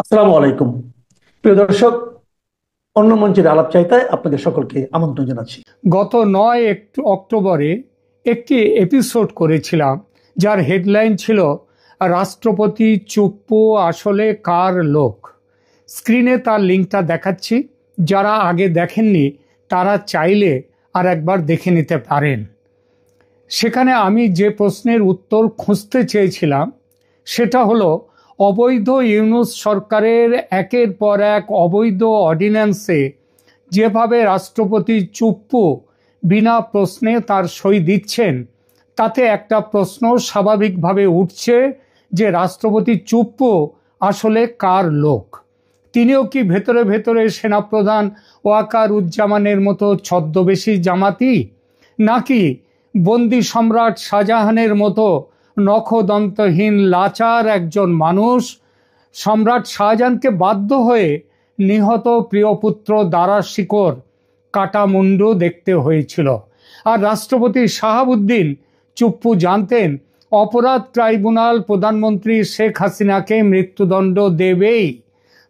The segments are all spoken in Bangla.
আসসালামু আলাইকুম। প্রিয় দর্শক, অন্য মঞ্চের আলাপ চাইতায় আপনাদের সকলকে আমন্ত্রণ জানাচ্ছি। গত 9 অক্টোবরে একটি এপিসোড করেছিলাম, যার হেডলাইন ছিল রাষ্ট্রপতি চুপ্পু আসলে কার লোক। স্ক্রিনে তার লিঙ্কটা দেখাচ্ছি, যারা আগে দেখেননি তারা চাইলে আর একবার দেখে নিতে পারেন। সেখানে আমি যে প্রশ্নের উত্তর খুঁজতে চেয়েছিলাম সেটা হলো, অবৈধ ইউনূস সরকারের একের পর এক অবৈধ অর্ডিন্যান্সে যেভাবে রাষ্ট্রপতি চুপ্পু বিনা প্রশ্নে তার সই দিচ্ছেন, তাতে একটা প্রশ্ন স্বাভাবিকভাবে উঠছে যে রাষ্ট্রপতি চুপ্পু আসলে কার লোক। তিনিও কি ভেতরে ভেতরে সেনাপ্রধান ওয়াকারুজ্জামানের মতো ছদ্মবেশী জামাতি, নাকি বন্দি সম্রাট শাহজাহানের মতো নখদন্তহীন লাচার একজন মানুষ? সম্রাট শাহজাহানকে বাধ্য হয়ে নিহত প্রিয়পুত্র দারা শিকোর কাটা মুন্ডু দেখতে হয়েছিল, আর রাষ্ট্রপতি শাহাবুদ্দিন চুপ্পু জানতেন অপরাধ ট্রাইব্যুনাল প্রধানমন্ত্রী শেখ হাসিনাকে মৃত্যুদণ্ড দেবেই,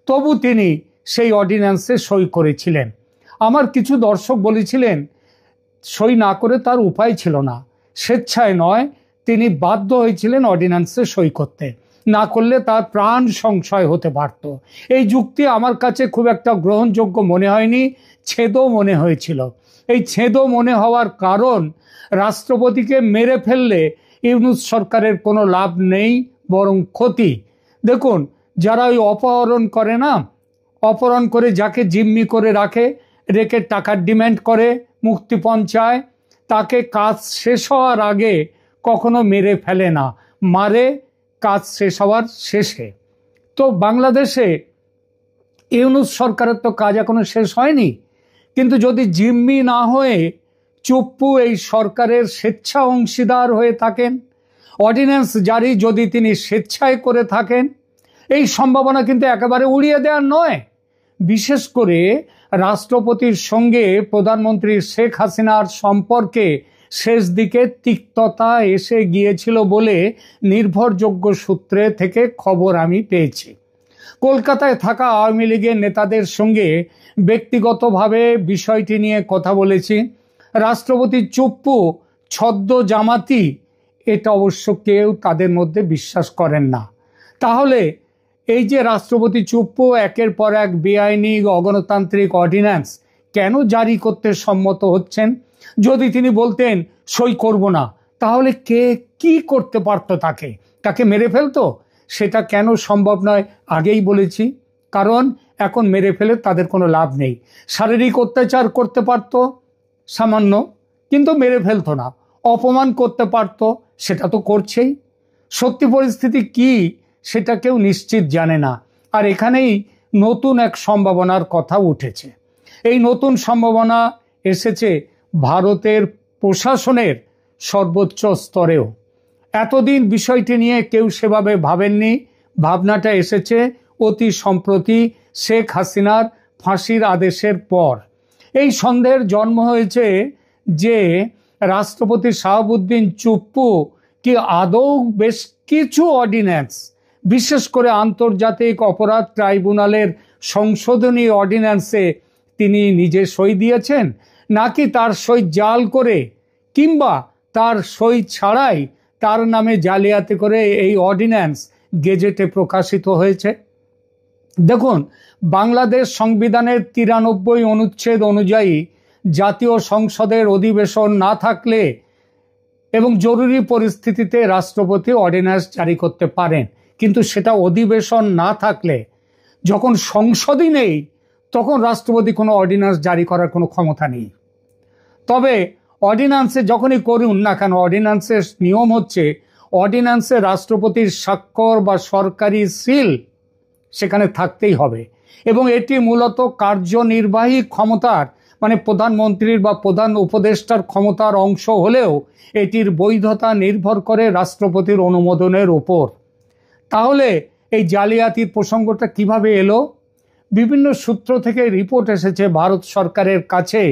তবু তিনি সেই অর্ডিন্যান্সে সই করেছিলেন। আমার কিছু দর্শক বলেছিলেন সই না করে তার উপায় ছিল না, স্বেচ্ছায় নয়, তিনি বাধ্য হয়েছিলেন অর্ডিন্যান্সে সই করতে, না করলে তার প্রাণ সংশয় হতে পারত। এই যুক্তি আমার কাছে খুব একটা গ্রহণযোগ্য মনে হয়নি, ছেদও মনে হয়েছিল। এই ছেদও মনে হওয়ার কারণ, রাষ্ট্রপতিকে মেরে ফেললে ইউনূস সরকারের কোনো লাভ নেই, বরং ক্ষতি। দেখুন, যারা ওই অপহরণ করে না, অপহরণ করে যাকে জিম্মি করে রেখে টাকার ডিমান্ড করে, মুক্তিপণ চায়, তাকে কাজ শেষ হওয়ার আগে কখনো মেরে ফেলে না, মারে কাজ শেষ হওয়ার শেষে। তো বাংলাদেশে ইউনূস সরকারের তো কাজ এখনো শেষ হয়নি, কিন্তু যদি জিম্মি না হয়ে চুপ্পু এই সরকারের স্বেচ্ছা অংশীদার হয়ে থাকেন, অর্ডিন্যান্স জারি যদি তিনি স্বেচ্ছায় করে থাকেন, এই সম্ভাবনা কিন্তু একেবারে উড়িয়ে দেওয়ার নয়। বিশেষ করে রাষ্ট্রপতির সঙ্গে প্রধানমন্ত্রী শেখ হাসিনার সম্পর্কে শেষ দিকে তিক্ততা এসে গিয়েছিল বলে নির্ভরযোগ্য সূত্রে থেকে খবর আমি পেয়েছি। কলকাতায় থাকা আওয়ামী লীগের নেতাদের সঙ্গে ব্যক্তিগতভাবে বিষয়টি নিয়ে কথা বলেছি। রাষ্ট্রপতি চুপ্পু ছদ্ম জামাতি, এটা অবশ্য কেউ তাদের মধ্যে বিশ্বাস করেন না। তাহলে এই যে রাষ্ট্রপতি চুপ্পু একের পর এক বেআইনি অগণতান্ত্রিক অর্ডিন্যান্স কেন জারি করতে সম্মত হচ্ছেন? যদি তিনি বলতেন সই করব না, তাহলে কে কি করতে পারত? তাকে মেরে ফেলতো? সেটা কেন সম্ভব নয় আগেই বলেছি, কারণ এখন মেরে ফেলে তাদের কোনো লাভ নেই। শারীরিক অত্যাচার করতে পারত সামান্য, কিন্তু মেরে ফেলতো না। অপমান করতে পারত, সেটা তো করছেই। সত্যি পরিস্থিতি কি সেটা কেউ নিশ্চিত জানে না। আর এখানেই নতুন এক সম্ভাবনার কথা উঠেছে। এই নতুন সম্ভাবনা এসেছে ভারতের প্রশাসনের সর্বোচ্চ স্তরেও। এতদিন বিষয়টি নিয়ে কেউ সেভাবে ভাবেননি। ভাবনাটা এসেছে অতি সম্প্রতি শেখ হাসিনার ফাঁসির আদেশের পর। এই সন্দেহের জন্ম হয়েছে যে রাষ্ট্রপতি শাহাবুদ্দিন চুপ্পু কি আদৌ বেশ কিছু অর্ডিন্যান্স, বিশেষ করে আন্তর্জাতিক অপরাধ ট্রাইব্যুনালের সংশোধনী অর্ডিন্যান্সে তিনি নিজে সই দিয়েছেন, নাকি তার সই জাল করে কিংবা তার সই ছাড়াই তার নামে জালিয়াতি করে এই অর্ডিন্যান্স গেজেটে প্রকাশিত হয়েছে। দেখুন, বাংলাদেশ সংবিধানের 93 অনুচ্ছেদ অনুযায়ী জাতীয় সংসদের অধিবেশন না থাকলে এবং জরুরি পরিস্থিতিতে রাষ্ট্রপতি অর্ডিন্যান্স জারি করতে পারেন, কিন্তু সেটা অধিবেশন না থাকলে, যখন সংসদই নেই, তখন রাষ্ট্রপতি কোনো অর্ডিন্যান্স জারি করার কোনো ক্ষমতা নেই। তবে অর্ডিন্যান্সে যখনই করুন না কেন, অর্ডিন্যান্সের নিয়ম হচ্ছে অর্ডিন্যান্সে রাষ্ট্রপতির স্বাক্ষর বা সরকারি সিল সেখানে থাকতেই হবে, এবং এটি মূলত কার্যনির্বাহী ক্ষমতার, মানে প্রধানমন্ত্রীর বা প্রধান উপদেষ্টার ক্ষমতার অংশ হলেও এটির বৈধতা নির্ভর করে রাষ্ট্রপতির অনুমোদনের উপর। তাহলে এই জালিয়াতির প্রসঙ্গটা কিভাবে এলো? বিভিন্ন সূত্র থেকে রিপোর্ট এসেছে ভারত সরকারের কাছে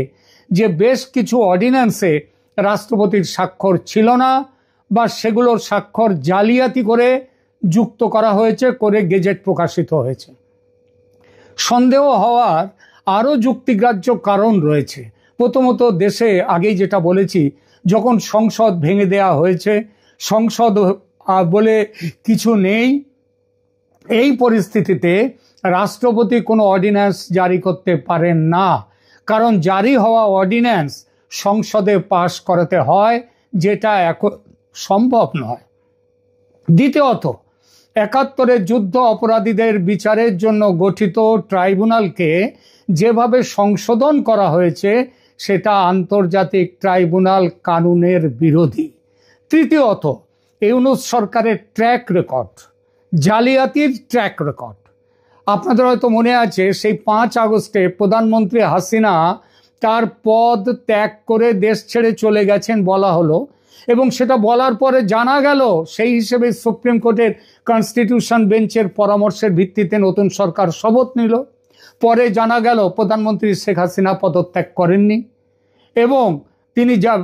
যে বেশ কিছু অর্ডিন্যান্সে রাষ্ট্রপতির স্বাক্ষর ছিল না, বা সেগুলোর স্বাক্ষর জালিয়াতি করে যুক্ত করা হয়েছে, করে গেজেট প্রকাশিত হয়েছে। সন্দেহ হওয়ার আরও যুক্তিগ্রাহ্য কারণ রয়েছে। প্রথমত, দেশে আগেই যেটা বলেছি, যখন সংসদ ভেঙে দেয়া হয়েছে, সংসদ বলে কিছু নেই, এই পরিস্থিতিতে রাষ্ট্রপতি কোনো অর্ডিন্যান্স জারি করতে পারেন না, কারণ জারি হওয়া অর্ডিন্যান্স সংসদে পাশ করাতে হয়, যেটা এখন সম্ভব নয়। দ্বিতীয়ত, ৭১-এর যুদ্ধ অপরাধীদের বিচারের জন্য গঠিত ট্রাইব্যুনালকে যেভাবে সংশোধন করা হয়েছে, সেটা আন্তর্জাতিক ট্রাইব্যুনাল কানুনের বিরোধী। তৃতীয়ত, ইউনূস সরকারের ট্র্যাক রেকর্ড, জালিয়াতির ট্র্যাক রেকর্ড। আপনাদের হয়তো মনে আছে, সেই ৫ আগস্টে প্রধানমন্ত্রী হাসিনা তার পদ ত্যাগ করে দেশ ছেড়ে চলে গেছেন বলা হলো, এবং সেটা বলার পরে জানা গেল সেই হিসেবে সুপ্রিম কোর্টের কনস্টিটিউশন বেঞ্চের পরামর্শের ভিত্তিতে নতুন সরকার শপথ নিল। পরে জানা গেল প্রধানমন্ত্রী শেখ হাসিনা পদত্যাগ করেননি, এবং তিনি যা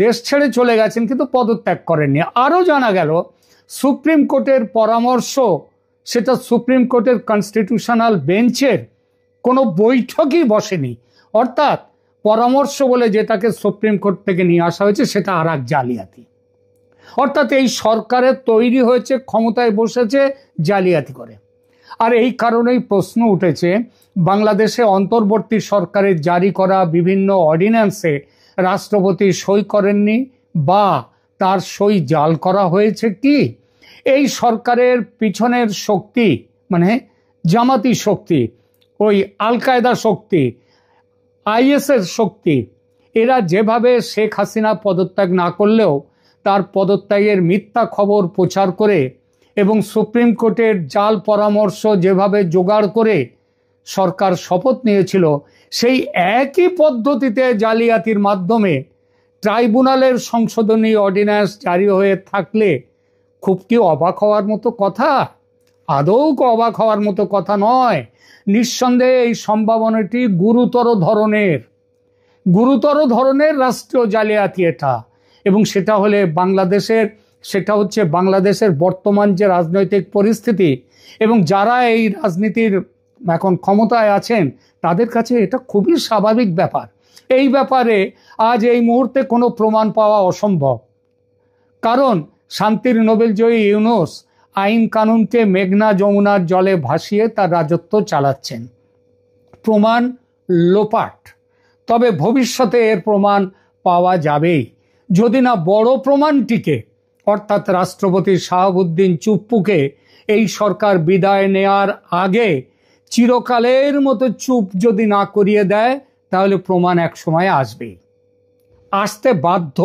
দেশ ছেড়ে চলে গেছেন কিন্তু পদত্যাগ করেননি। আরও জানা গেল সুপ্রিম কোর্টের পরামর্শ, সেটা সুপ্রিম কোর্টের কনস্টিটিউশনাল বেঞ্চের কোনো বৈঠকই বসেনি, অর্থাৎ পরামর্শ বলে যেটাকে সুপ্রিম কোর্ট থেকে নিয়ে আসা হয়েছে সেটা আর এক জালিয়াতি। অর্থাৎ এই সরকারের তৈরি হয়েছে, ক্ষমতায় বসেছে জালিয়াতি করে। আর এই কারণেই প্রশ্ন উঠেছে, বাংলাদেশে অন্তর্বর্তী সরকারের জারি করা বিভিন্ন অর্ডিন্যান্সে রাষ্ট্রপতি সই করেননি, বা তার সই জাল করা হয়েছে কি? এই সরকারের পিছনের শক্তি, মানে জামাতি শক্তি, ওই আল কায়দা শক্তি, আইএসের শক্তি, এরা যেভাবে শেখ হাসিনা পদত্যাগ না করলেও তার পদত্যাগের মিথ্যা খবর প্রচার করে এবং সুপ্রিম কোর্টের জাল পরামর্শ যেভাবে জোগাড় করে সরকার শপথ নিয়েছিল, সেই একই পদ্ধতিতে জালিয়াতির মাধ্যমে ট্রাইব্যুনালের সংশোধনী অর্ডিন্যান্স জারি হয়ে থাকলে খুব কি অবাক হওয়ার মতো কথা? আদৌ অবাক হওয়ার মতো কথা নয়। নিঃসন্দেহে এই সম্ভাবনাটি গুরুতর ধরনের রাষ্ট্রীয় জালিয়াতি এটা, এবং সেটা হচ্ছে বাংলাদেশের বর্তমান যে রাজনৈতিক পরিস্থিতি এবং যারা এই রাজনীতির এখন ক্ষমতায় আছেন তাদের কাছে এটা খুবই স্বাভাবিক ব্যাপার। এই ব্যাপারে আজ এই মুহূর্তে কোনো প্রমাণ পাওয়া অসম্ভব, কারণ শান্তির নোবেলজয়ী ইউনূস আইন কানুনকে মেঘনা যমুনার জলে ভাসিয়ে তার রাজত্ব চালাচ্ছেন। প্রমাণ লোপাট, তবে ভবিষ্যতে এর প্রমাণ পাওয়া যাবেই, যদি না বড় প্রমাণটিকে, অর্থাৎ রাষ্ট্রপতি শাহাবুদ্দিন চুপ্পুকে এই সরকার বিদায় নেয়ার আগে চিরকালের মতো চুপ যদি না করিয়ে দেয়, তাহলে প্রমাণ এক সময় আসবেই, আসতে বাধ্য।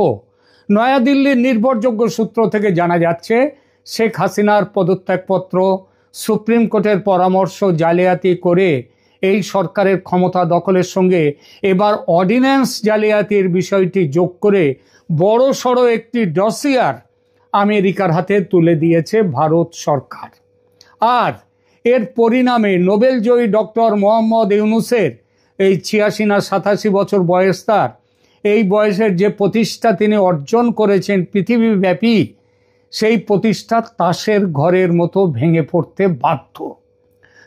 নয়াদিল্লির নির্ভরযোগ্য সূত্র থেকে জানা যাচ্ছে, শেখ হাসিনার পদত্যাগপত্র, সুপ্রিম কোর্টের পরামর্শ জালিয়াতি করে এই সরকারের ক্ষমতা দখলের সঙ্গে এবার অর্ডিন্যান্স জালিয়াতির বিষয়টি যোগ করে বড়সড় একটি ডসিয়ার আমেরিকার হাতে তুলে দিয়েছে ভারত সরকার। আর এর পরিণামে নোবেলজয়ী ডক্টর মোহাম্মদ ইউনূসের এই ৮৬ না ৮৭ বছর বয়স, তার এই বয়সের যে প্রতিষ্ঠা তিনি অর্জন করেছেন পৃথিবীব্যাপী, সেই প্রতিষ্ঠা তাসের ঘরের মতো ভেঙে পড়তে বাধ্য।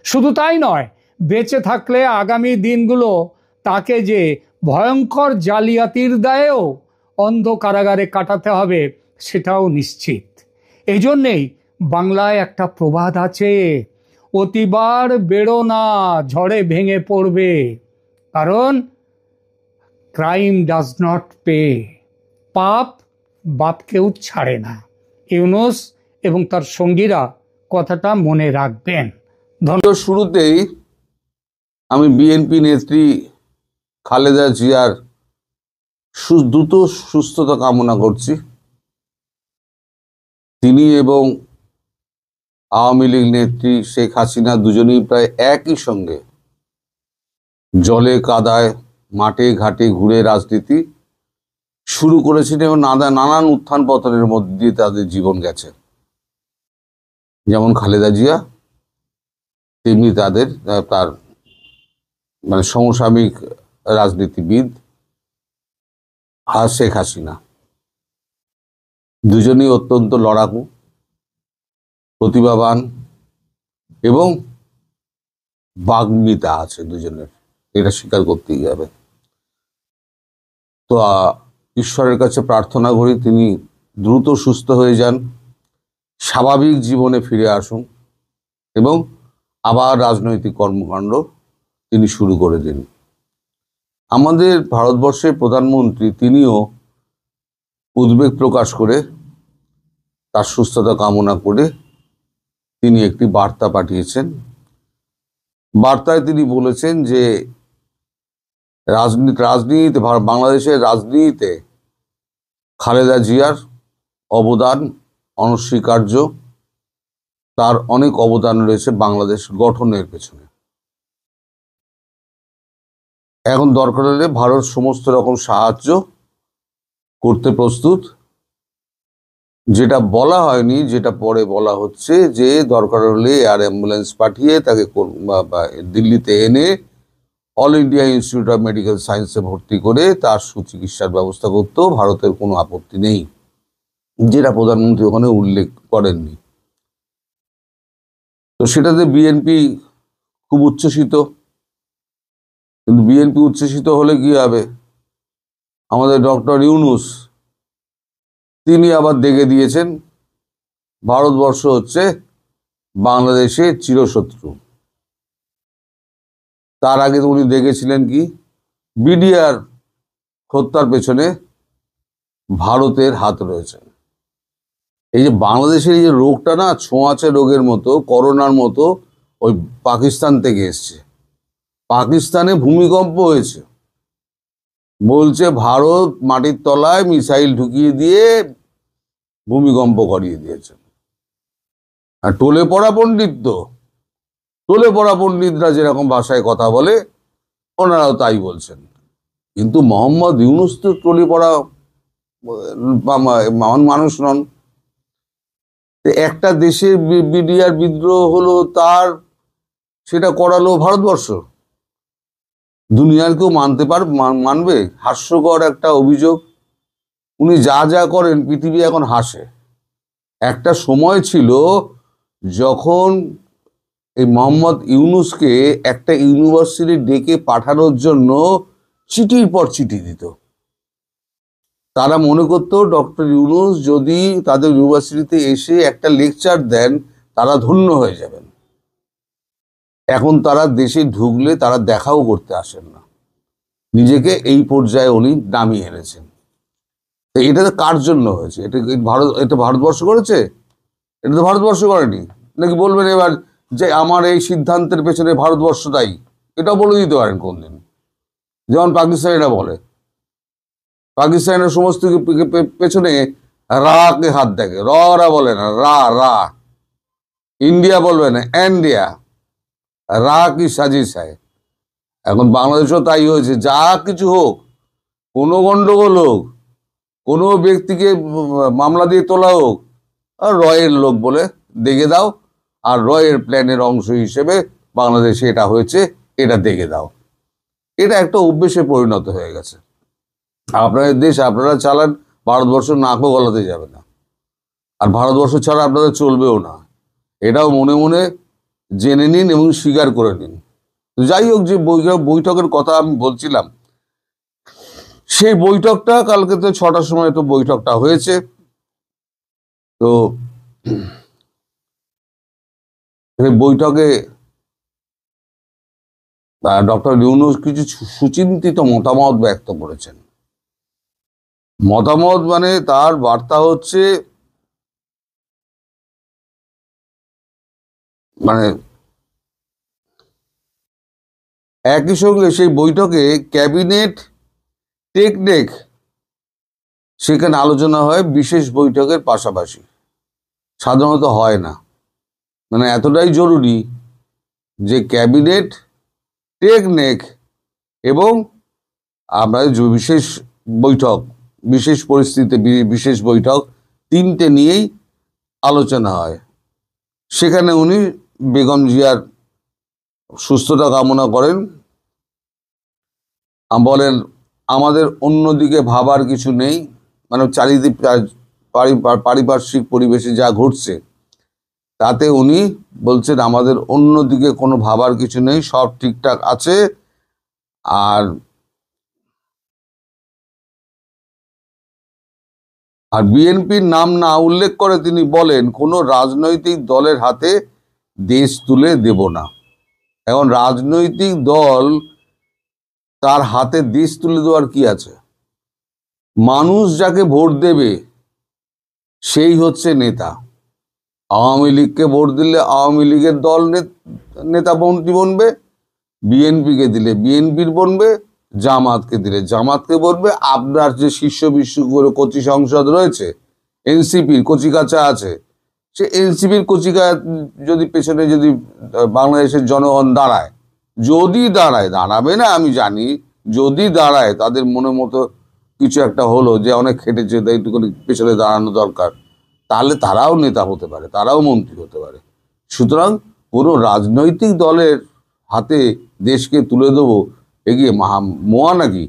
শুধু তাই নয়, বেঁচে থাকলে আগামী দিনগুলো তাকে যে ভয়ঙ্কর জালিয়াতির দায়েও অন্ধ কারাগারে কাটাতে হবে সেটাও নিশ্চিত। এই জন্যেই বাংলায় একটা প্রবাদ আছে, অতিবার বেড়ো না, ঝড়ে ভেঙে পড়বে, কারণ ক্রাইম ডাজ নট পে, পাপ বাপকেও ছাড়ে না। ইউনূস এবং তার সঙ্গীরা কথাটা মনে রাখবেন। শুরুতেই আমি বিএনপি নেত্রী খালেদা জিয়ার দ্রুত সুস্থতা কামনা করছি। তিনি এবং আওয়ামী লীগ নেত্রী শেখ হাসিনা দুজনেই প্রায় একই সঙ্গে জলে কাদায় মাঠে ঘাটে ঘুরে রাজনীতি শুরু করেছেন এবং নানান উত্থান পতনের মধ্যে দিয়ে তাদের জীবন গেছে। যেমন খালেদা জিয়া, তেমনি তার মানে সমসাময়িক রাজনীতিবিদ শেখ হাসিনা। দুজনেই অত্যন্ত লড়াকু, প্রতিভাবান এবং বাগ্মিতা আছে দুজনের, এটা স্বীকার করতেই হবে। তো ঈশ্বরের কাছে প্রার্থনা করি তিনি দ্রুত সুস্থ হয়ে যান, স্বাভাবিক জীবনে ফিরে আসুন এবং আবার রাজনৈতিক কর্মকাণ্ড তিনি শুরু করে দিন। আমাদের ভারতবর্ষের প্রধানমন্ত্রী তিনিও উদ্বেগ প্রকাশ করে তার সুস্থতা কামনা করে তিনি একটি বার্তা পাঠিয়েছেন। বার্তায় তিনি বলেছেন যে রাজনীতিতে বাংলাদেশের রাজনীতিতে খালেদা জিয়ার অবদান অনস্বীকার্য, তার অনেক অবদান রয়েছে বাংলাদেশ গঠনের পেছনে। এখন দরকার হলে ভারত সমস্ত রকম সাহায্য করতে প্রস্তুত। যেটা বলা হয়নি, যেটা পরে বলা হচ্ছে যে দরকার হলে এয়ার অ্যাম্বুলেন্স পাঠিয়ে তাকে দিল্লিতে এনে all India institute of medical সায়েন্সে ভর্তি করে তার সুচিকিৎসার ব্যবস্থা করতেও ভারতের কোনো আপত্তি নেই, যেটা প্রধানমন্ত্রী ওখানে উল্লেখ করেননি। তো সেটাতে বিএনপি খুব উচ্ছ্বসিত। কিন্তু বিএনপি উচ্ছ্বসিত হলে কি হবে, আমাদের ডক্টর ইউনূস তিনি আবার দেখে দিয়েছেন ভারতবর্ষ হচ্ছে বাংলাদেশের চিরশত্রু। তার আগে তো উনি দেখেছিলেন কি বিডিআর হত্যার পেছনে ভারতের হাত রয়েছে। এই যে বাংলাদেশের এই যে রোগটা না ছোঁয়াচে রোগের মতো, করোনার মতো, ওই পাকিস্তান থেকে এসছে। পাকিস্তানে ভূমিকম্প হয়েছে, বলছে ভারত মাটির তলায় মিসাইল ঢুকিয়ে দিয়ে ভূমিকম্প করিয়ে দিয়েছে। আর টলে পড়া পণ্ডিতরা যেরকম ভাষায় কথা বলে ওনারাও তাই বলছেন। কিন্তু মোহাম্মদ ইউনূস তো টলে পড়া মানুষ নন। একটা দেশে বিডিআর বিদ্রোহ হলো, তার সেটা করালো ভারতবর্ষ, দুনিয়ার কেউ মানবে? হাস্যকর একটা অভিযোগ। উনি যা যা করেন পৃথিবী এখন হাসে। একটা সময় ছিল যখন এই মোহাম্মদ ইউনূসকে একটা ইউনিভার্সিটি ডেকে পাঠানোর জন্য চিঠির পর চিঠি দিত। তারা মনে করত ডক্টর ইউনূস যদি তাদের ইউনিভার্সিটিতে এসে একটা লেকচার দেন তারা ধন্য হয়ে যাবেন। এখন তারা দেশে ঢুকলে তারা দেখাও করতে আসেন না। নিজেকে এই পর্যায়ে উনি নামিয়ে এনেছেন। তো এটা কার জন্য হয়েছে? এটা ভারতবর্ষ করেছে? এটা তো ভারতবর্ষ করেনি। নাকি বলবেন এবার যে আমার এই সিদ্ধান্তের পেছনে ভারতবর্ষ দায়ী? এটাও বলে দিতে পারেন কোনদিন, যেমন পাকিস্তানিরা বলে। পাকিস্তানের সমস্ত পেছনে রা কে হাত দেখে, রা বলে না, রা। ইন্ডিয়া বলবে না, ইন্ডিয়া। রা কি সাজিশ হয়। এখন বাংলাদেশও তাই হয়েছে। যা কিছু হোক, কোনো গন্ডগোল হোক, কোনো ব্যক্তিকে মামলা দিয়ে তোলা হোক, আর রয়ের লোক বলে দেখে দাও, আর রয়ের প্ল্যানের অংশ হিসেবে বাংলাদেশে এটা হয়েছে, এটা দেখে দাও। এটা একটা অভ্যেসে পরিণত হয়ে গেছে। আপনাদের দেশ আপনারা চালান, ভারতবর্ষ নাকও গলাতে যাবে না, আর ভারতবর্ষ ছাড়া আপনাদের চলবেও না। এটাও মনে মনে জেনে নিন এবং স্বীকার করে নিন। যাই হোক, যে বৈঠকের কথা আমি বলছিলাম, সেই বৈঠকটা কালকে তো 6টার সময় তো বৈঠকটা হয়েছে। তো বৈঠকে ডক্টর ইউনূস কিছু সুচিন্তিত মতামত ব্যক্ত করেছেন। মতামত মানে তার বার্তা হচ্ছে মানে একই সঙ্গে সেই বৈঠকে ক্যাবিনেট টেকনিক সেখানে আলোচনা হয় বিশেষ বৈঠকের পাশাপাশি, সাধারণত হয় না। মানে এতটাই জরুরি যে ক্যাবিনেট টেকনিক এবং আপনাদের বিশেষ বৈঠক, বিশেষ পরিস্থিতিতে বিশেষ বৈঠক, তিনটে নিয়েই আলোচনা হয়। সেখানে উনি বেগম জিয়ার সুস্থতা কামনা করেন, বলেন আমাদের অন্যদিকে ভাবার কিছু নেই। মানে চারিদিক পারিপার্শ্বিক পরিবেশে যা ঘটছে তাতে উনি বলছেন আমাদের অন্যদিকে কোনো ভাবার কিছু নেই, সব ঠিকঠাক আছে। আর আর বিএনপির নাম না উল্লেখ করে তিনি বলেন কোনো রাজনৈতিক দলের হাতে দেশ তুলে দেব না। এখন রাজনৈতিক দল তার হাতে দেশ তুলে দেওয়ার কি আছে? মানুষ যাকে ভোট দেবে সেই হচ্ছে নেতা। আওয়ামী লীগকে ভোট দিলে আওয়ামী লীগের দল নেতা মন্ত্রী বনবে, বিএনপিকে দিলে বিএনপির বনবে, জামাতকে দিলে জামাতকে বলবে। আপনার যে শীর্ষ বিশ্ব কচি সংসদ রয়েছে, এনসিপির কচিকাচা আছে, সে এনসিপির কচিকা যদি পেছনে যদি বাংলাদেশের জনগণ দাঁড়ায়, যদি দাঁড়ায়, দাঁড়াবে না আমি জানি, যদি দাঁড়ায় তাদের মনের মতো কিছু একটা হলো যে অনেক খেটেছে তাই একটু পেছনে দাঁড়ানো দরকার, তাহলে তারাও নেতা হতে পারে, তারাও মন্ত্রী হতে পারে। সুতরাং কোনো রাজনৈতিক দলের হাতে দেশকে তুলে দেবো এগিয়ে মোয়া নাকি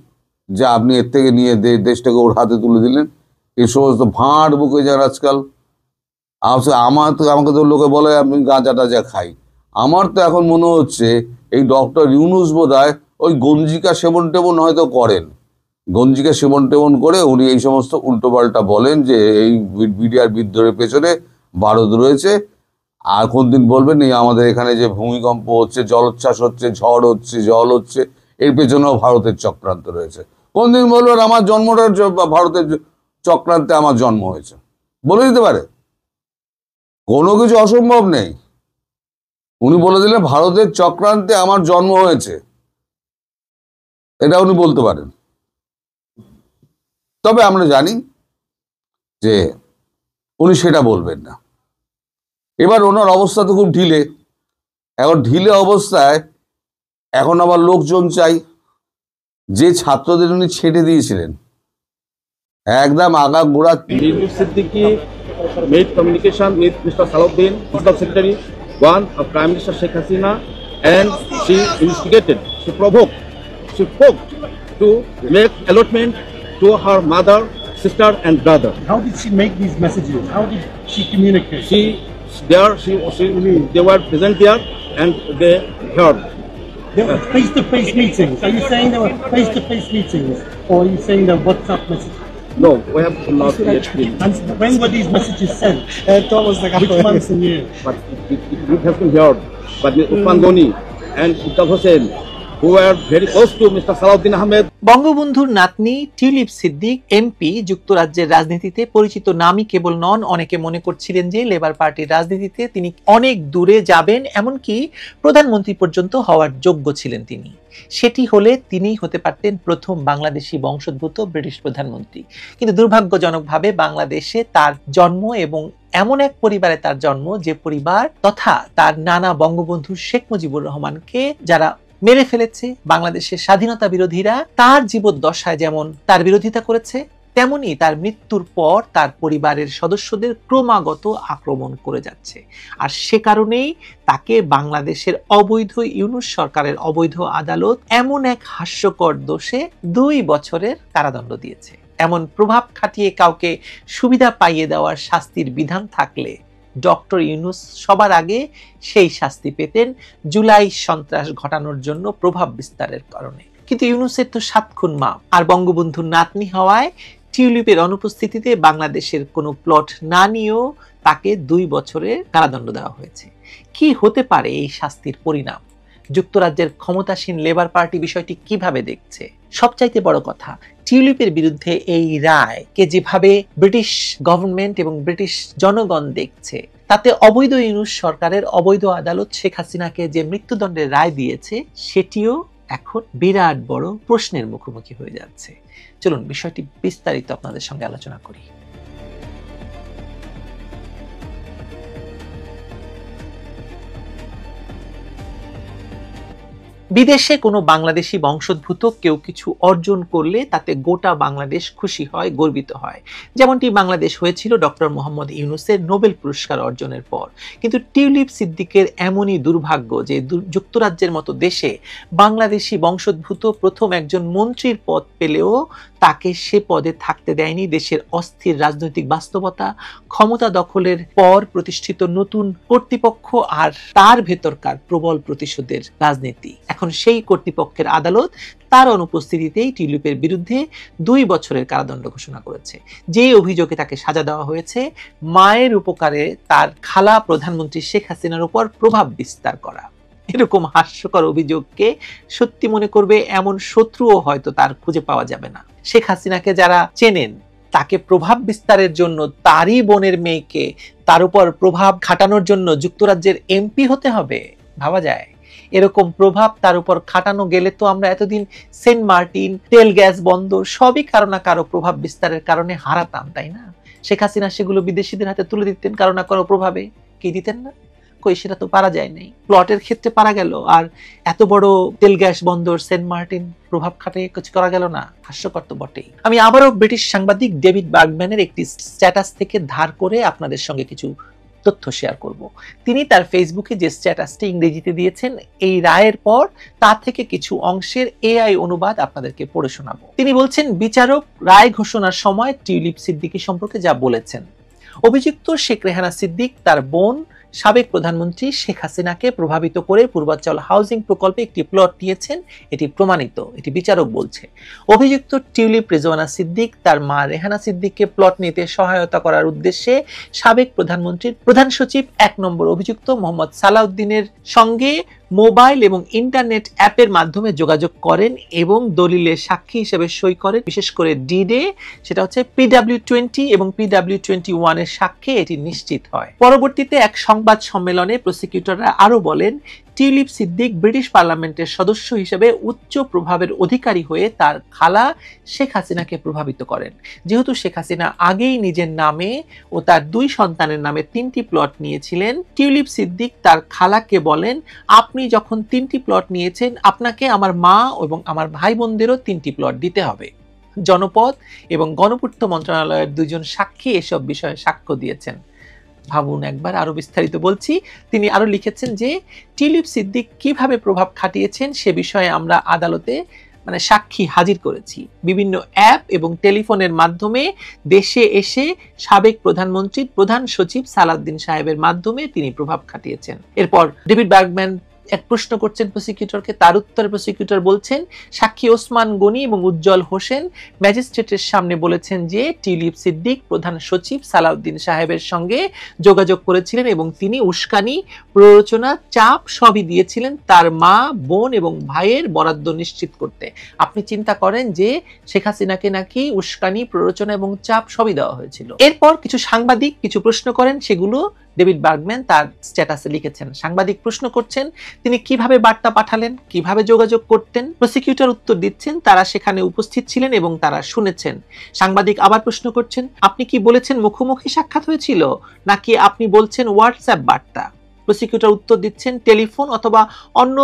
যে আপনি এর থেকে নিয়ে দেশটাকে ওর হাতে তুলে দিলেন? এই সমস্ত ভাঁড় বুকে যান আজকাল। আমাকে তো লোকে বলে আমি গাঁজা টাজা খাই। আমার তো এখন মনে হচ্ছে এই ডক্টর ইউনূস বোধহয় ওই গঞ্জিকা সেবন টেবন হয়তো করেন, গঞ্জিকা সেবন টেবন করে উনি এই সমস্ত উল্টোপাল্টা বলেন যে এই বিডিআর বিদ্রোহের পেছনে ভারত রয়েছে। আর কোন দিন বলবেন এই আমাদের এখানে যে ভূমিকম্প হচ্ছে, জলোচ্ছ্বাস হচ্ছে, ঝড় হচ্ছে, জল হচ্ছে, এর পেছনেও ভারতের চক্রান্ত রয়েছে। কোন দিন বলবেন আমার জন্মটা ভারতের চক্রান্তে আমার জন্ম হয়েছে, বলে দিতে পারে। কোনো কিছু অসম্ভব নেই। উনি বলে দিলেন ভারতের চক্রান্তে আমার জন্ম হয়েছে, এটা উনি বলতে পারেন। তবে আমরা জানি যে উনি সেটা বলবেন না। এবার ওনার অবস্থা তো খুব ঢিলে। এখন ঢিলে অবস্থায় এখন আবার লোকজন চাই। যে ছাত্রদের উনি ছেড়ে দিয়েছিলেন একদম আগা গোড়া। Yusuf Siddiqui made communication with Mr. Salahuddin, Foreign Secretary, one of Prime Minister Sheikh Hasina, and she instigated, she provoked, she poked to make allotment to her mother, sister, and brother. How did she make these messages? How did she communicate? They were present there and they heard. There were face-to-face meetings. Are you saying there were face-to-face meetings, or are you saying there were WhatsApp messages? No, we have not yet been. And when were these messages sent? Which months and years? But it has been heard. But Usman Goni and Uttaf Hussain, who were very close to Mr. Salahuddin Ahmed. বঙ্গবন্ধুর নাতনি টিউলিপ সিদ্দিক এমপি যুক্তরাজ্যের রাজনীতিতে পরিচিত নামই কেবল নন, অনেকে মনে করছিলেন যে লেবার পার্টির রাজনীতিতে তিনি অনেক দূরে যাবেন, এমনকি প্রধানমন্ত্রী পর্যন্ত হওয়ার যোগ্য ছিলেন তিনি। সেটি হলে তিনি হতে পারতেন প্রথম বাংলাদেশি বংশোদ্ভূত ব্রিটিশ প্রধানমন্ত্রী। কিন্তু দুর্ভাগ্যজনকভাবে বাংলাদেশে তার জন্ম এবং এমন এক পরিবারে তার জন্ম যে পরিবার তথা তার নানা বঙ্গবন্ধু শেখ মুজিবুর রহমানকে যারা মেরে ফেলেছে, বাংলাদেশের স্বাধীনতা বিরোধীরা তার জীবদ্দশায় যেমন তার বিরোধিতা করেছে, তেমনি তার মৃত্যুর পর তার পরিবারের সদস্যদের ক্রমাগত আক্রমণ করে যাচ্ছে। আর সে কারণেই তাকে বাংলাদেশের অবৈধ ইউনূস সরকারের অবৈধ আদালত এমন এক হাস্যকর দোষে 2 বছরের কারাদণ্ড দিয়েছে। এমন প্রভাব খাটিয়ে কাউকে সুবিধা পাইয়ে দেওয়ার শাস্তির বিধান থাকলে ডক্টর ইউনূস সবার আগে সেই শাস্তি পেতেন জুলাই সন্ত্রাস ঘটানোর জন্য প্রভাব বিস্তারের কারণে। কিন্তু ইউনূসের তো 7 খুন মাপ, আর বঙ্গবন্ধুর নাতনি হওয়ায় টিউলিপের অনুপস্থিতিতে বাংলাদেশের কোনো প্লট না নিয়েও তাকে 2 বছরের কারাদণ্ড দেওয়া হয়েছে। কি হতে পারে এই শাস্তির পরিণাম? যুক্তরাজ্যের ক্ষমতাসীন লেবার পার্টি বিষয়টি কিভাবে দেখছে? সবচাইতে বড় কথা, টিউলিপের বিরুদ্ধে এই রায়কে যেভাবে ব্রিটিশ গভর্নমেন্ট এবং ব্রিটিশ জনগণ দেখছে, তাতে অবৈধ ইউনূস সরকারের অবৈধ আদালত শেখ হাসিনাকে যে মৃত্যুদণ্ডের রায় দিয়েছে সেটিও এখন বিরাট বড় প্রশ্নের মুখোমুখি হয়ে যাচ্ছে। চলুন বিষয়টি বিস্তারিত আপনাদের সঙ্গে আলোচনা করি। বিদেশে কোনো বাংলাদেশি বংশোদ্ভূত কেউ কিছু অর্জন করলে তাতে গোটা বাংলাদেশ খুশি হয়, গর্বিত হয়, যেমনটি বাংলাদেশ হয়েছিল ডক্টর মোহাম্মদ ইউনূসের নোবেল পুরস্কার অর্জনের পর। কিন্তু টিউলিপ সিদ্দিকের এমনই দুর্ভাগ্য যে যুক্তরাজ্যের মতো দেশে বাংলাদেশি বংশোদ্ভূত প্রথম একজন মন্ত্রীর পদ পেলেও তাকে সে পদে থাকতে দেয়নি দেশের অস্থির রাজনৈতিক বাস্তবতা, ক্ষমতা দখলের পর প্রতিষ্ঠিত নতুন কর্তৃপক্ষ আর তার ভেতরকার প্রবল প্রতিশোধের রাজনীতি। এখন সেই কর্তৃপক্ষের আদালত তার অনুপস্থিতিতেই টিউলিপের বিরুদ্ধে 2 বছরের কারাদণ্ড ঘোষণা করেছে। যে অভিযোগে তাকে সাজা দেওয়া হয়েছে মায়ের উপকারে তার খালা প্রধানমন্ত্রী শেখ হাসিনার উপর প্রভাব বিস্তার করা। এরকম হাস্যকর অভিযোগকে সত্যি মনে করবে এমন শত্রুও হয়তো তার খুঁজে পাওয়া যাবে না। শেখ হাসিনাকে যারা চেনেন তাকে প্রভাব বিস্তারের জন্য তারই বোনের মেয়েকে তার উপর প্রভাব খাটানোর জন্য যুক্তরাজ্যের এমপি হতে হবে? ভাবা যায়? এরকম প্রভাব তার উপর খাটানো গেলে তো আমরা এতদিন সেন্ট মার্টিন, তেল গ্যাস বন্দর সবই কারো না কারো প্রভাব বিস্তারের কারণে হারাতাম, তাই না? শেখ হাসিনা সেগুলো বিদেশিদের হাতে তুলে দিতেন কারো না কারো প্রভাবে, কি দিতেন না? কই, সেটা তো পারা যায় নাই। প্লটের ক্ষেত্রে পারা গেল, আর এত বড় তেল গ্যাস বন্দর সেন্ট মার্টিন প্রভাব খাটিয়ে কিছু করা গেল না। হাস্যকর তো বটেই। আমি আবারও ব্রিটিশ সাংবাদিক ডেভিড বার্গম্যানের একটি স্ট্যাটাস থেকে ধার করে আপনাদের সঙ্গে কিছু তথ্য শেয়ার করব। তিনি তার ফেসবুকে যে স্ট্যাটাসটি ইংরেজিতে দিয়েছেন এই রায়ের পর তা থেকে কিছু অংশের এআই অনুবাদ আপনাদেরকে পড়ে শোনাবো। তিনি বলছেন, বিচারক রায় ঘোষণার সময় টিউলিপ সিদ্দিকী সম্পর্কে যা বলেছেন, অভিযুক্ত শেখ রেহানা সিদ্দিক তার বোন সাবেক প্রধানমন্ত্রী শেখ হাসিনাকে প্রভাবিত করে পূর্বাঞ্চল হাউজিং প্রকল্পে একটি প্লট নিয়েছেন, এটি প্রমাণিত, এটি বিচারক বলছে। অভিযুক্ত টিউলিপ রেজওয়ানা সিদ্দিক তার মা রেহানা সিদ্দিককে প্লট নিতে সহায়তা করার উদ্দেশ্যে সাবেক প্রধানমন্ত্রীর প্রধান সচিব 1 নম্বর অভিযুক্ত মোহাম্মদ সালাউদ্দিনের সঙ্গে মোবাইল এবং ইন্টারনেট অ্যাপের মাধ্যমে যোগাযোগ করেন এবং দলিলে সাক্ষী হিসেবে সই করেন। বিশেষ করে ডিডে, সেটা হচ্ছে PW20 এবং PW21 এর সাক্ষ্যে এটি নিশ্চিত হয়। পরবর্তীতে এক সংবাদ সম্মেলনে প্রসিকিউটররা আরো বলেন, টিউলিপ সিদ্দিক ব্রিটিশ পার্লামেন্টের সদস্য হিসেবে উচ্চ প্রভাবের অধিকারী হয়ে তার খালা শেখ হাসিনাকে প্রভাবিত করেন। যেহেতু শেখ হাসিনা আগেই নিজের নামে ও তার 2 সন্তানের নামে 3টি প্লট নিয়েছিলেন, টিউলিপ সিদ্দিক তার খালাকে বলেন, আপনি যখন 3টি প্লট নিয়েছেন আপনাকে আমার মা এবং আমার ভাই বোনদেরও 3টি প্লট দিতে হবে। জনপদ এবং গণপূর্ত মন্ত্রণালয়ের 2 জন সাক্ষী এসব বিষয়ে সাক্ষ্য দিয়েছেন। ভাবুন একবার, আরো বিস্তারিত বলছি। তিনি আরো লিখেছেন যে টিউলিপ সিদ্দিক কিভাবে প্রভাব খাটিয়েছেন সে বিষয়ে আমরা আদালতে সাক্ষী হাজির করেছি। বিভিন্ন অ্যাপ এবং টেলিফোনের মাধ্যমে দেশে এসে সাবেক প্রধানমন্ত্রীর প্রধান সচিব সালাউদ্দিন সাহেবের মাধ্যমে তিনি প্রভাব খাটিয়েছেন। এরপর ডেভিড বার্গম্যান এক প্রশ্ন করছেন প্রসিকিউটরকে, তার উত্তরে প্রসিকিউটর বলছেন, সাক্ষী ওসমান গনি এবং উজ্জ্বল হোসেন ম্যাজিস্ট্রেটের সামনে বলেছেন যে টিউলিপ সিদ্দিক প্রধান সচিব সালাউদ্দিন সাহেবের সঙ্গে যোগাযোগ করেছিলেন এবং তিনি উস্কানি, প্ররোচনা, চাপ সবই দিয়েছিলেন তার মা, বোন এবং ভাইয়ের বরাদ্দ নিশ্চিত করতে। আপনি চিন্তা করেন যে শেখ হাসিনাকে নাকি উস্কানি, প্ররোচনা এবং চাপ সবই দেওয়া হয়েছিল। এরপর কিছু সাংবাদিক কিছু প্রশ্ন করেন, সেগুলো ডেভিড বার্গম্যান তার স্ট্যাটাসে লিখেছেন। সাংবাদিক প্রশ্ন করছেন তিনি কিভাবে বার্তা পাঠালেন, কিভাবে যোগাযোগ করতেন। প্রসিকিউটর উত্তর দিচ্ছেন তারা সেখানে উপস্থিত ছিলেন এবং তারা শুনেছেন। সাংবাদিক আবার প্রশ্ন করছেন, আপনি কি বলেছেন মুখোমুখি সাক্ষাৎ হয়েছিল নাকি আপনি বলছেন হোয়াটসঅ্যাপ বার্তা? প্রসিকিউটর উত্তর দিচ্ছেন টেলিফোন অথবা অন্য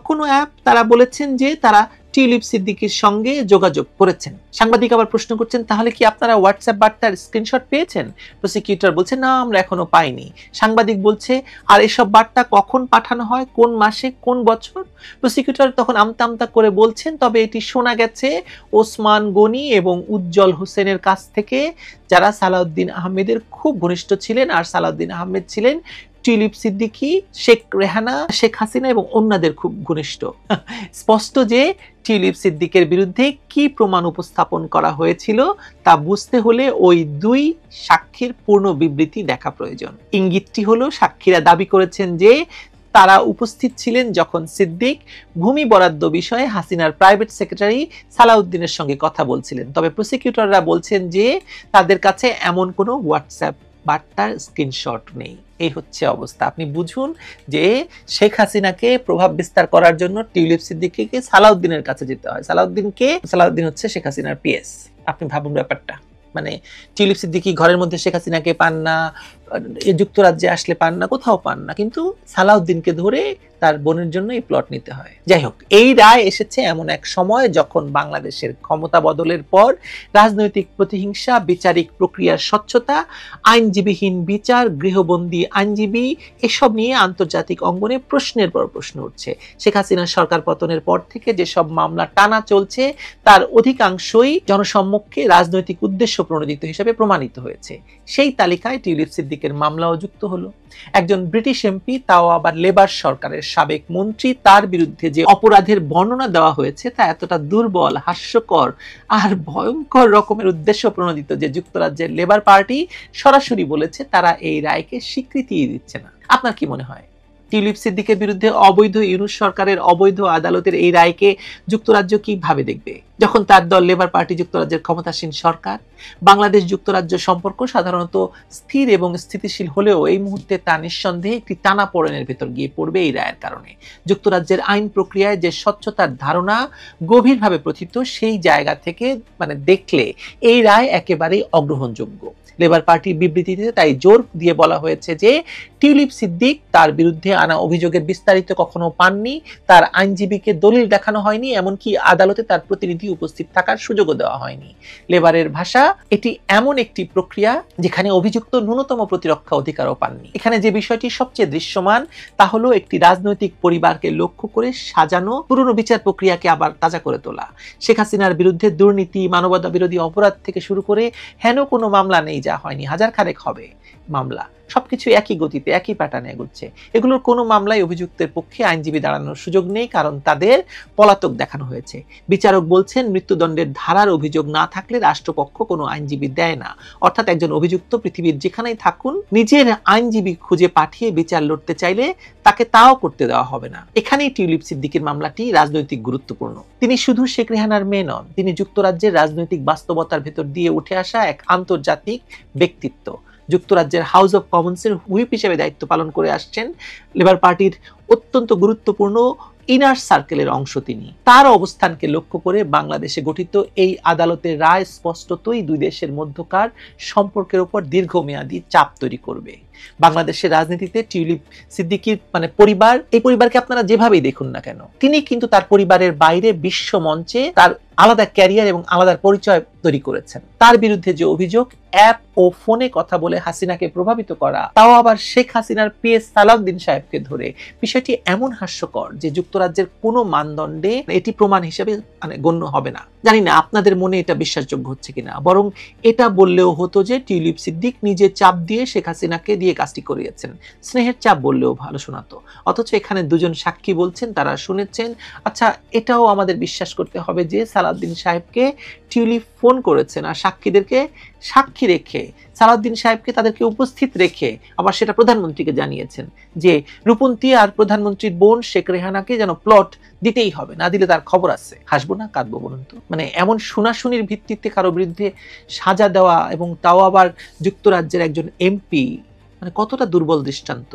কোনো অ্যাপ। তারা বলেছেন যে তারা টিউলিপ সিদ্দিকীর সঙ্গে যোগাযোগ করেছেন। সাংবাদিক আবার প্রশ্ন করছেন, তাহলে কি আপনারা হোয়াটসঅ্যাপ বার্তার স্ক্রিনশট পেয়েছেন? প্রসিকিউটর বলছে, না, আমরা এখনো পাইনি। সাংবাদিক বলছে, আর এসব বার্তা কখন পাঠানো হয়, কোন মাসে, কোন বছর? প্রসিকিউটর তখন আমতা আমতা করে বলছেন, তবে এটি শোনা গেছে ওসমান গনি এবং উজ্জ্বল হোসেনের কাছ থেকে, যারা সালাউদ্দিন আহমেদের খুব ঘনিষ্ঠ ছিলেন। আর সালাউদ্দিন আহমেদ ছিলেন টিউলিপ সিদ্দিকী, শেখ রেহানা, শেখ হাসিনা এবং অন্যদের খুব ঘনিষ্ঠ। স্পষ্ট যে টিউলিপ সিদ্দিকের বিরুদ্ধে কি প্রমাণ উপস্থাপন করা হয়েছিল তা বুঝতে হলে ওই 2 সাক্ষীর পূর্ণ বিবৃতি দেখা প্রয়োজন। ইঙ্গিতটি হলো, সাক্ষীরা দাবি করেছেন যে তারা উপস্থিত ছিলেন যখন সিদ্দিক ভূমি বরাদ্দ বিষয়ে হাসিনার প্রাইভেট সেক্রেটারি সালাউদ্দিনের সঙ্গে কথা বলছিলেন। তবে প্রসিকিউটররা বলছেন যে তাদের কাছে এমন কোনো হোয়াটসঅ্যাপ বার্তার স্ক্রিনশট নেই। এই হচ্ছে অবস্থা। আপনি বুঝুন যে শেখ হাসিনাকে প্রভাব বিস্তার করার জন্য টিউলিপ সিদ্দিকীকে সালাউদ্দিনের কাছে যেতে হয়। সালাউদ্দিন হচ্ছে শেখ হাসিনার পিএস। আপনি ভাবুন ব্যাপারটা। টিউলিপ সিদ্দিকী ঘরের মধ্যে শেখ হাসিনাকে পান না, যুক্তরাজ্যে আসলে পান না, কোথাও পান না, কিন্তু সালাউদ্দিনকে ধরে তার বোনের জন্য এই প্লট নিতে হয়। যাই হোক, এই রায় এসেছে এমন এক সময় যখন বাংলাদেশের ক্ষমতা বদলের পর রাজনৈতিক প্রতিহিংসা, বিচারিক প্রক্রিয়ার স্বচ্ছতা, আইনজীবীহীন বিচার, গৃহবন্দী আইনজীবী এসব নিয়ে আন্তর্জাতিক অঙ্গনে প্রশ্নের পর প্রশ্ন উঠছে। শেখ হাসিনার সরকার পতনের পর থেকে যেসব মামলা টানা চলছে তার অধিকাংশই জনসম্মুখে রাজনৈতিক উদ্দেশ্য প্রণোদিত হিসেবে প্রমাণিত হয়েছে। সেই তালিকায় টিউলিপ সিদ্দিকের মামলাও যুক্ত হলো। একজন ব্রিটিশ এমপি, তাও আবার লেবার সরকারের সাবেক মন্ত্রী, তার বিরুদ্ধে যে অপরাধের বর্ণনা দেওয়া হয়েছে তা এতটা দুর্বল, হাস্যকর আর ভয়ঙ্কর রকমের উদ্দেশ্য প্রণোদিত যে যুক্তরাজ্যের লেবার পার্টি সরাসরি বলেছে তারা এই রায়কে স্বীকৃতিই দিচ্ছে না। আপনার কি মনে হয় টিউলিপ সিদ্দিকের বিরুদ্ধে অবৈধ ইউনূস সরকারের অবৈধ আদালতের এই রায়কে যুক্তরাজ্য কিভাবে দেখবে, যখন তার দল লেবার পার্টি যুক্তরাজ্যের ক্ষমতাসীন সরকার? বাংলাদেশ যুক্তরাজ্য সম্পর্ক সাধারণত স্থির এবং স্থিতিশীল হলেও এই মুহূর্তে তা নিঃসন্দেহে একটি টানাপোড়েনের ভেতর গিয়ে পড়বে এই রায়ের কারণে। যুক্তরাজ্যের আইন প্রক্রিয়ায় যে স্বচ্ছতার ধারণা গভীরভাবে প্রথিত, সেই জায়গা থেকে দেখলে এই রায় একেবারেই অগ্রহণযোগ্য। লেবার পার্টির বিবৃতিতে তাই জোর দিয়ে বলা হয়েছে যে টিউলিপ সিদ্দিক তার বিরুদ্ধে আনা অভিযোগের বিস্তারিত কখনো পাননি, তার আইনজীবীকে দলিল দেখানো হয়নি, এমনকি আদালতে তার প্রতিনিধি উপস্থিত থাকার সুযোগও দেওয়া হয়নি। লেবারের ভাষা, এটি এমন একটি প্রক্রিয়া যেখানে অভিযুক্ত ন্যূনতম প্রতিরক্ষা অধিকারও পাননি। এখানে যে বিষয়টি সবচেয়ে দৃশ্যমান তা হলো একটি রাজনৈতিক পরিবারকে লক্ষ্য করে সাজানো পুরনো বিচার প্রক্রিয়াকে আবার তাজা করে তোলা। শেখ হাসিনার বিরুদ্ধে দুর্নীতি, মানবতা বিরোধী অপরাধ থেকে শুরু করে হেন কোনো মামলা নেই যা হয়নি, হাজার খানেক হবে মামলা, সবকিছু একই গতিতে একই প্যাটার্নে এগোচ্ছে। এগুলোর কোনো মামলায় অভিযুক্তের পক্ষে আইনজীবী দাঁড়ানোর সুযোগ নেই, কারণ তাদের পলাতক দেখানো হয়েছে। বিচারক বলছেন মৃত্যুদণ্ডের ধারার অভিযোগ না থাকলে রাষ্ট্রপক্ষ কোনো আইনজীবী দেয় না। অর্থাৎ একজন অভিযুক্ত পৃথিবীর যেখানেই থাকুন নিজের আইনজীবী খুঁজে পাঠিয়ে বিচার লড়তে চাইলে তাকে তাও করতে দেওয়া হবে না। এখানেই টিউলিপ সিদ্দিকের মামলাটি রাজনৈতিক গুরুত্বপূর্ণ। তিনি শুধু শেখ রেহানার মেয়ে নন, তিনি যুক্তরাজ্যের রাজনৈতিক বাস্তবতার ভেতর দিয়ে উঠে আসা এক আন্তর্জাতিক ব্যক্তিত্ব। যুক্তরাজ্যের হাউস অব কমন্সের হুইপ হিসেবে দায়িত্ব পালন করে আসছেন। লেবার পার্টির অত্যন্ত গুরুত্বপূর্ণ ইনার সার্কেলের অংশ তিনি। তার অবস্থানকে লক্ষ্য করে বাংলাদেশে গঠিত এই আদালতের রায় স্পষ্টতই দুই দেশের মধ্যকার সম্পর্কের উপর দীর্ঘমেয়াদী চাপ তৈরি করবে। বাংলাদেশের রাজনীতিতে টিউলিপ সিদ্দিকীর পরিবার, এই পরিবারকে আপনারা যেভাবেই দেখুন না কেন, তিনি কিন্তু তার পরিবারের বাইরে বিশ্ব মঞ্চে তার আলাদা ক্যারিয়ার এবং আলাদা পরিচয় তৈরি করেছেন। তার বিরুদ্ধে যে অভিযোগ অ্যাপ ও ফোনে কথা বলে হাসিনাকে প্রভাবিত করা, তাও আবার শেখ হাসিনার পিএস সালাউদ্দিন সাহেবকে ধরে, বিষয়টি এমন হাস্যকর যে যুক্তরাজ্যের কোনো মানদণ্ডে এটি প্রমাণ হিসেবে গণ্য হবে না। জানি না আপনাদের মনে এটা বিশ্বাসযোগ্য হচ্ছে কিনা, বরং এটা বললেও হতো যে টিউলিপ সিদ্দিক নিজে চাপ দিয়ে শেখ হাসিনাকে দিয়ে কাজটি করিয়েছেন। স্নেহের চাপ বললেও ভালো শোনাতো। অথচ এখানে দুজন সাক্ষী বলছেন তারা শুনেছেন। আচ্ছা, এটাও আমাদের বিশ্বাস করতে হবে যে সালাউদ্দিন সাহেবকে টিউলিপ ফোন করেছেন, আর সাক্ষীদেরকে সাক্ষী রেখে, সালাউদ্দিন সাহেবকে তাদেরকে উপস্থিত রেখে আবার সেটা প্রধানমন্ত্রীকে জানিয়েছেন যে রূপন্তী আর প্রধানমন্ত্রীর বোন শেখ রেহানাকে যেন প্লট দিতেই হবে, না দিলে তার খবর আছে। হাসবো না কাঁদবো বলুন তো? এমন শুনাশুনির ভিত্তিতে কারো বিরুদ্ধে সাজা দেওয়া, এবং তাও আবার যুক্তরাজ্যের একজন এমপি, কতটা দুর্বল দৃষ্টান্ত।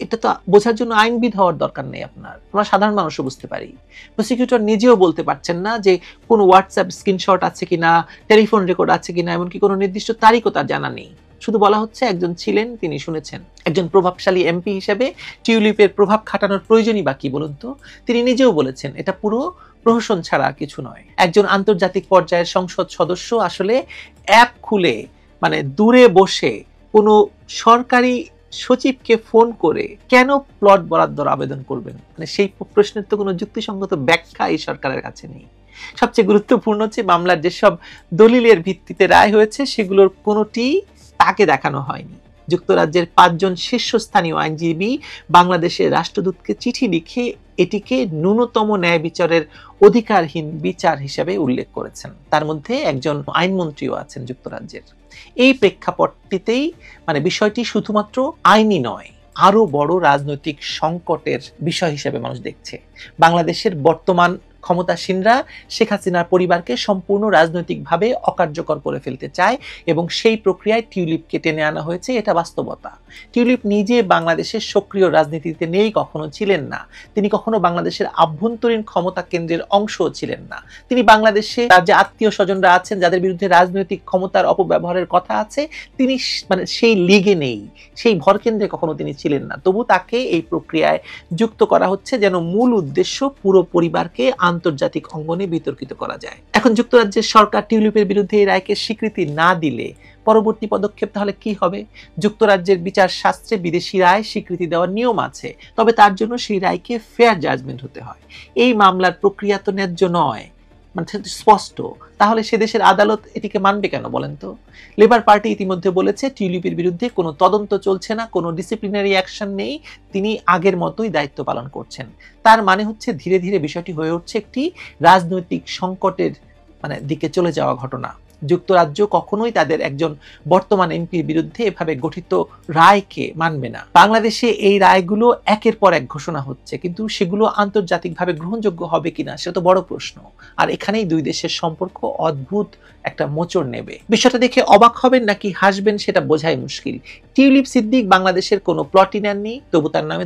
এটা তো বোঝার জন্য আইনবিদ হওয়ার দরকার নেই আপনার, আমরা সাধারণ মানুষও বুঝতে পারি। প্রসিকিউটর নিজেও বলতে পারছেন না যে কোন হোয়াটসঅ্যাপ স্ক্রিনশট আছে কিনা, টেলিফোন রেকর্ড আছে কিনা, এমনকি কোনো নির্দিষ্ট তারিখও তার জানা নেই। শুধু বলা হচ্ছে একজন ছিলেন, তিনি শুনেছেন। একজন প্রভাবশালী এমপি হিসেবে টিউলিপের প্রভাব খাটানোর প্রয়োজনই বা কি বলুন তো? তিনি নিজেও বলেছেন এটা পুরো প্রহসন ছাড়া কিছু নয়। একজন আন্তর্জাতিক পর্যায়ের সংসদ সদস্য আসলে অ্যাপ খুলে দূরে বসে কোনো সরকারি সচিবকে ফোন করে কেন প্লট বরাদ্দর আবেদন করবেন? সেই প্রশ্নের তো কোনো যুক্তিসঙ্গত ব্যাখ্যা এই সরকারের কাছে নেই। সবচেয়ে গুরুত্বপূর্ণ হচ্ছে মামলার যেসব দলিলের ভিত্তিতে রায় হয়েছে সেগুলোর কোনোটি তাকে দেখানো হয়নি। যুক্তরাজ্যের 5 জন শীর্ষস্থানীয় আইনজীবী বাংলাদেশের রাষ্ট্রদূতকে চিঠি লিখে এটিকে ন্যূনতম ন্যায় বিচারের অধিকারহীন বিচার হিসেবে উল্লেখ করেছেন। তার মধ্যে একজন আইনমন্ত্রীও আছেন যুক্তরাজ্যের। এই প্রেক্ষাপটটিতেই বিষয়টি শুধুমাত্র আইনি নয়, আরো বড় রাজনৈতিক সংকটের বিষয় হিসেবে মানুষ দেখছে। বাংলাদেশের বর্তমান ক্ষমতাসীনরা শেখ হাসিনার পরিবারকে সম্পূর্ণ রাজনৈতিকভাবে অকার্যকর করে ফেলতে চায় এবং সেই প্রক্রিয়ায় টিউলিপকে টেনে আনা হয়েছে, এটা বাস্তবতা। টিউলিপ নিজে বাংলাদেশের সক্রিয় রাজনীতিতে নেই, কখনো ছিলেন না। তিনি কখনো বাংলাদেশের আভ্যন্তরীণ ক্ষমতা কেন্দ্রের অংশও ছিলেন না। তিনি বাংলাদেশে তার যে আত্মীয় স্বজনরা আছেন যাদের বিরুদ্ধে রাজনৈতিক ক্ষমতার অপব্যবহারের কথা আছে, তিনি মানে সেই লিগে নেই, সেই ভরকেন্দ্রে কখনো তিনি ছিলেন না। তবু তাকে এই প্রক্রিয়ায় যুক্ত করা হচ্ছে যেন মূল উদ্দেশ্য পুরো পরিবারকে আন্তর্জাতিক অঙ্গনে বিতর্কিত করা যায়। এখন যুক্তরাজ্যের সরকার টিউলিপের বিরুদ্ধে এই রায়কে স্বীকৃতি না দিলে পরবর্তী পদক্ষেপ তাহলে কি হবে? যুক্তরাজ্যের বিচার শাস্ত্রে বিদেশি রায় স্বীকৃতি দেওয়ার নিয়ম আছে, তবে তার জন্য সেই রায়কে ফেয়ার জাজমেন্ট হতে হয়। এই মামলার প্রক্রিয়া তো ন্যায্য নয়, মানে স্পষ্ট। তাহলে সে দেশের আদালত এটিকে মানবে কেন বলেন তো? লেবার পার্টি ইতিমধ্যে বলেছে টিউলিপের বিরুদ্ধে কোনো তদন্ত চলছে না, কোনো ডিসিপ্লিনারি অ্যাকশন নেই, তিনি আগের মতোই দায়িত্ব পালন করছেন। তার মানে হচ্ছে ধীরে ধীরে বিষয়টি হয়ে উঠছে একটি রাজনৈতিক সংকটের দিকে চলে যাওয়া ঘটনা। যুক্তরাজ্য কখনোই তাদের একজন বর্তমান এমপির বিরুদ্ধে এভাবে গঠিত রায়কে মানবে না। বাংলাদেশে এই রায়গুলো একের পর এক ঘোষণা হচ্ছে, কিন্তু সেগুলো আন্তর্জাতিকভাবে গ্রহণযোগ্য হবে কিনা সেটা তো বড় প্রশ্ন। আর এখানেই দুই দেশের সম্পর্ক অদ্ভুত একটা মোচড় নেবে। বিষয়টা দেখে অবাক হবেন নাকি হাসবেন সেটা বোঝাই মুশকিল। টিউলিপ সিদ্দিক বাংলাদেশের কোনো প্লটই নেননি, তবু তার নামে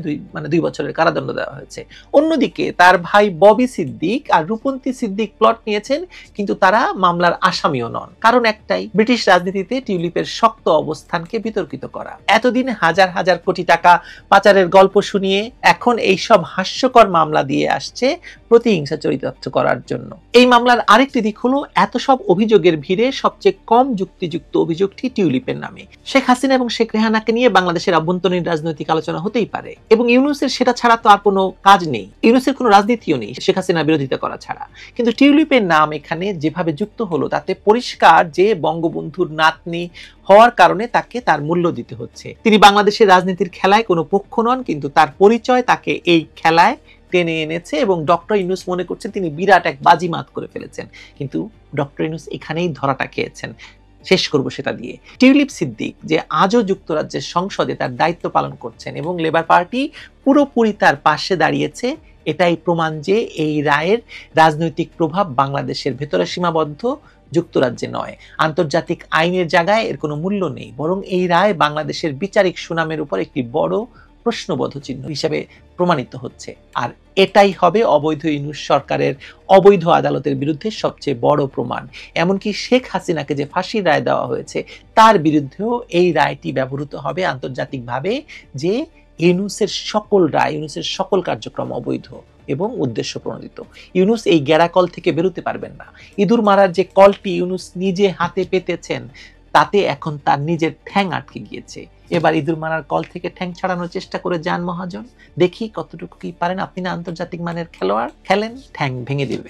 2 বছরের কারাদণ্ড দেওয়া হয়েছে। অন্যদিকে তার ভাই ববি সিদ্দিক আর রূপন্তী সিদ্দিক প্লট নিয়েছেন, কিন্তু তারা মামলার আসামিও নন। কারণ একটাই, ব্রিটিশ রাজনীতিতে টিউলিপের শক্ত অবস্থানকে বিতর্কিত করা। এতদিন হাজার হাজার কোটি টাকা পাচারের গল্প শুনিয়ে এখন এইসব হাস্যকর মামলা দিয়ে আসছে প্রতিহিংসা চরিতার্থ করার জন্য। এই মামলার আরেকটি দিক হলো, এত সব অভিযোগের ভিড়ে সবচেয়ে কম যুক্তিযুক্ত অভিযোগটি টিউলিপের নামে। শেখ হাসিনা এবং শেখ রেহানাকে নিয়ে বাংলাদেশের আভ্যন্তরীণ রাজনৈতিক আলোচনা হতেই পারে, এবং ইউনূসের সেটা ছাড়া তো আর কোনো কাজ নেই। ইউনূসের কোনো রাজনীতিও নেই শেখ হাসিনার বিরোধিতা করা ছাড়া। কিন্তু টিউলিপের নাম এখানে যেভাবে যুক্ত হলো, তাতে পরিষ্কার যে বঙ্গবন্ধুর নাতনি হওয়ার কারণে তাকে তার মূল্য দিতে হচ্ছে। তিনি বাংলাদেশের রাজনীতির খেলায় কোনো পক্ষ নন, কিন্তু তার পরিচয় তাকে এই খেলায় টেনে এনেছে, এবং ডক্টর ইউনূস মনে করছেন তিনি বিরাট এক বাজিমাত করে ফেলেছেন। কিন্তু ডক্টর ইউনূস এখানেই ধরাটা খেয়েছেন। শেষ করব সেটা দিয়ে। টিউলিপ সিদ্দিক যে আজও যুক্তরাজ্যের সংসদে তার দায়িত্ব পালন করছেন এবং লেবার পার্টি পুরোপুরি তার পাশে দাঁড়িয়েছে, এটাই প্রমাণ যে এই রায়ের রাজনৈতিক প্রভাব বাংলাদেশের ভেতরে সীমাবদ্ধ, যুক্তরাজ্যে নয়। আন্তর্জাতিক আইনের জায়গায় এর কোনো মূল্য নেই, বরং এই রায় বাংলাদেশের বিচারিক সুনামের উপর একটি বড় প্রশ্নবোধ চিহ্ন হিসেবে প্রমাণিত হচ্ছে। আর এটাই হবে অবৈধ ইউনূস সরকারের অবৈধ আদালতের বিরুদ্ধে সবচেয়ে বড় প্রমাণ। এমনকি শেখ হাসিনাকে যে ফাঁসির রায় দেওয়া হয়েছে তার বিরুদ্ধেও এই রায়টি ব্যবহৃত হবে আন্তর্জাতিকভাবে, যে ইউনূসের সকল রায়, ইউনূসের সকল কার্যক্রম অবৈধ এবং উদ্দেশ্য প্রণোদিত। ইউনূস এই গ্যারাকল থেকে বেরোতে পারবেন না। ইঁদুর মারার যে কলটি ইউনূস নিজে হাতে পেতেছেন, তাতে এখন তার নিজের ঠ্যাং আটকে গিয়েছে। এবার ইঁদুর মারার কল থেকে ঠ্যাং ছাড়ানোর চেষ্টা করে যান মহাজন, দেখি কতটুকু কি পারেন। আপনি না আন্তর্জাতিক মানের খেলোয়াড়, খেলেন, ঠ্যাং ভেঙে দিবে।